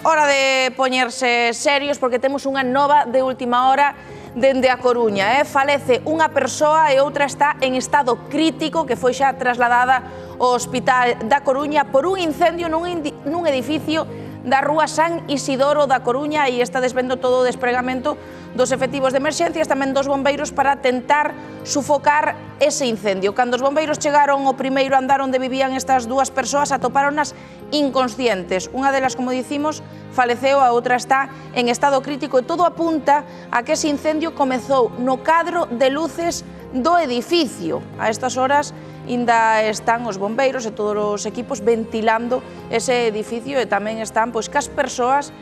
hora de poñerse serios porque temos unha nova de última hora dende a Coruña. Falece unha persoa e outra está en estado crítico que foi xa trasladada ao Hospital da Coruña por un incendio nun edificio da Rúa San Isidoro da Coruña e está desvendo todo o despregamento dos efectivos de emerxencias, tamén dos bombeiros para tentar sufocar ese incendio. Cando os bombeiros chegaron ao primeiro andar onde vivían estas dúas persoas, atopáronas inconscientes. Unha delas, como dicimos, faleceu, a outra está en estado crítico e todo apunta a que ese incendio comezou no cadro de luces do edificio. A estas horas ainda están os bombeiros e todos os equipos ventilando ese edificio e tamén están cas persoas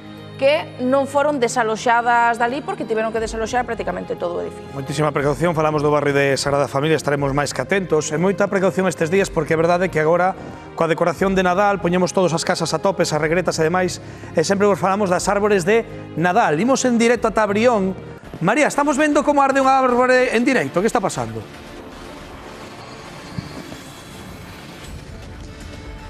que non foron desaloxadas dali porque tiveron que desaloxar prácticamente todo o edificio. Moitísima precaución, falamos do barrio de Sagrada Familia, estaremos máis que atentos e moita precaución estes días porque é verdade que agora coa decoración de Nadal poñemos todas as casas a topes, as regretas e demais e sempre vos falamos das árbores de Nadal. Imos en directo ata Brión. María, estamos vendo como arde unha árbore en directo, que está pasando?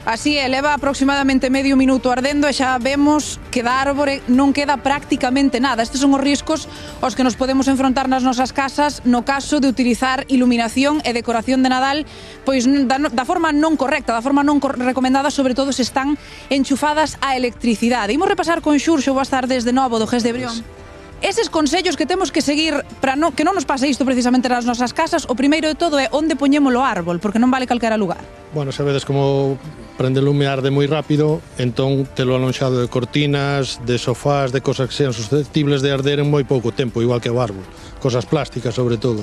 Así é, leva aproximadamente medio minuto ardendo e xa vemos que da árbore non queda prácticamente nada. Estes son os riscos aos que nos podemos enfrontar nas nosas casas no caso de utilizar iluminación e decoración de Nadal pois da forma non correcta, da forma non recomendada, sobre todo se están enchufadas á electricidade. Imos repasar con Xurxo, boas tardes de novo do GES de Brión. Eses consellos que temos que seguir para que non nos pase isto precisamente nas nosas casas, o primeiro de todo é onde poñemos o árbol, porque non vale calquera lugar. Bueno, sabedes como prende lume arde moi rápido, entón telo alonxado de cortinas, de sofás, de cosas que sean susceptibles de arder en moi pouco tempo, igual que o árbol. Cosas plásticas, sobre todo.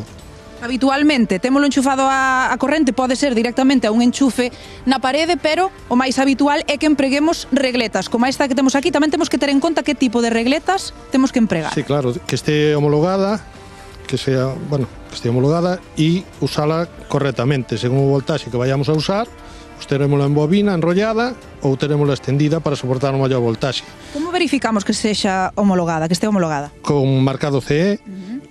Habitualmente, témolo enchufado a corrente, pode ser directamente a un enchufe na parede, pero o máis habitual é que empreguemos regletas. Como esta que temos aquí, tamén temos que ter en conta que tipo de regletas temos que empregar. Sí, claro, que este homologada, que sea, bueno, que este homologada e usala correctamente, según o voltaxe que vayamos a usar, terémola en bobina, enrollada, ou terémola extendida para soportar o maior voltaxe. Como verificamos que sexa homologada, que este homologada? Con marcado CE,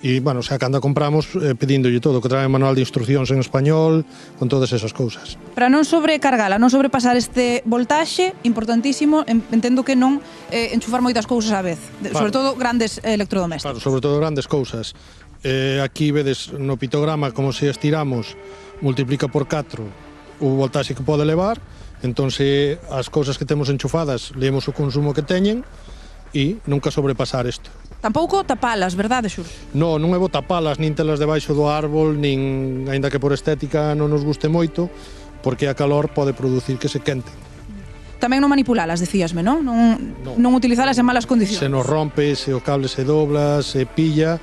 e, bueno, xa cando compramos pedíndolle todo, que trae manual de instruccións en español, con todas esas cousas. Para non sobrecargala, non sobrepasar este voltaxe, importantísimo, entendo que non enchufar moitas cousas á vez, sobre todo grandes electrodomésticos. Claro, sobre todo grandes cousas. Aquí vedes no pitograma como se estiramos, multiplica por 4 o voltaxe que pode levar, entón se as cousas que temos enchufadas leemos o consumo que teñen e nunca sobrepasar isto. Tampouco tapalas, verdade, Xurxo? Non é bo tapalas, nin telas debaixo do árbol, nin, aínda que por estética non nos guste moito, porque a calor pode producir que se quenten. Tamén non manipulalas, decíasme, non? Non utilizalas en malas condicións. Se nos rompe, se o cable se dobla, se pilla,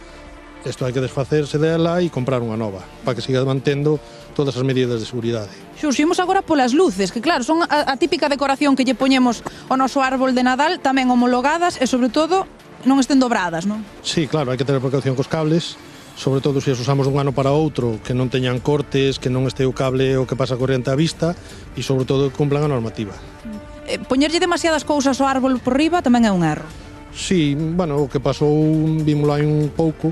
isto hai que desfacerse dela e comprar unha nova, para que siga mantendo todas as medidas de seguridade. Xurxo, imos agora polas luces, que claro, son a típica decoración que lle poñemos ao noso árbol de Nadal, tamén homologadas e, sobre todo, non estén dobradas, non? Sí, claro, hai que ter precaución cos cables, sobre todo se os usamos dun ano para outro, que non teñan cortes, que non este o cable o que pasa corriente á vista e, sobre todo, que cumplan a normativa. Poñerlle demasiadas cousas ao árbol por riba tamén é un erro. Sí, bueno, o que pasou, vímolo hai un pouco,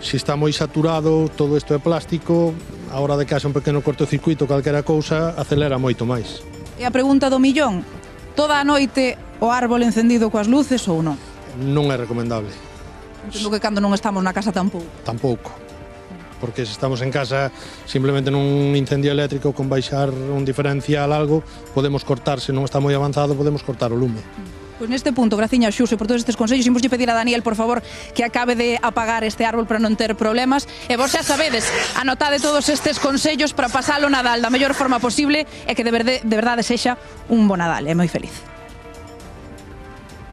se está moi saturado, todo isto é plástico, a hora de que haxa un pequeno cortocircuito, calquera cousa, acelera moito máis. E a pregunta do millón, toda a noite o árbol encendido coas luces ou non? Non é recomendable. Entendo que cando non estamos na casa tampouco. Tampouco. Porque se estamos en casa simplemente nun incendio eléctrico con baixar un diferencial algo, podemos cortar, se non está moi avanzado, podemos cortar o lume. Pois neste punto, graciña Xurxo por todos estes consellos, imos pedir a Daniel, por favor, que acabe de apagar este árbol para non ter problemas. E vos xa sabedes, anotade todos estes consellos para pasalo Nadal da mellor forma posible e que de verdade sexa un bo Nadal, é moi feliz.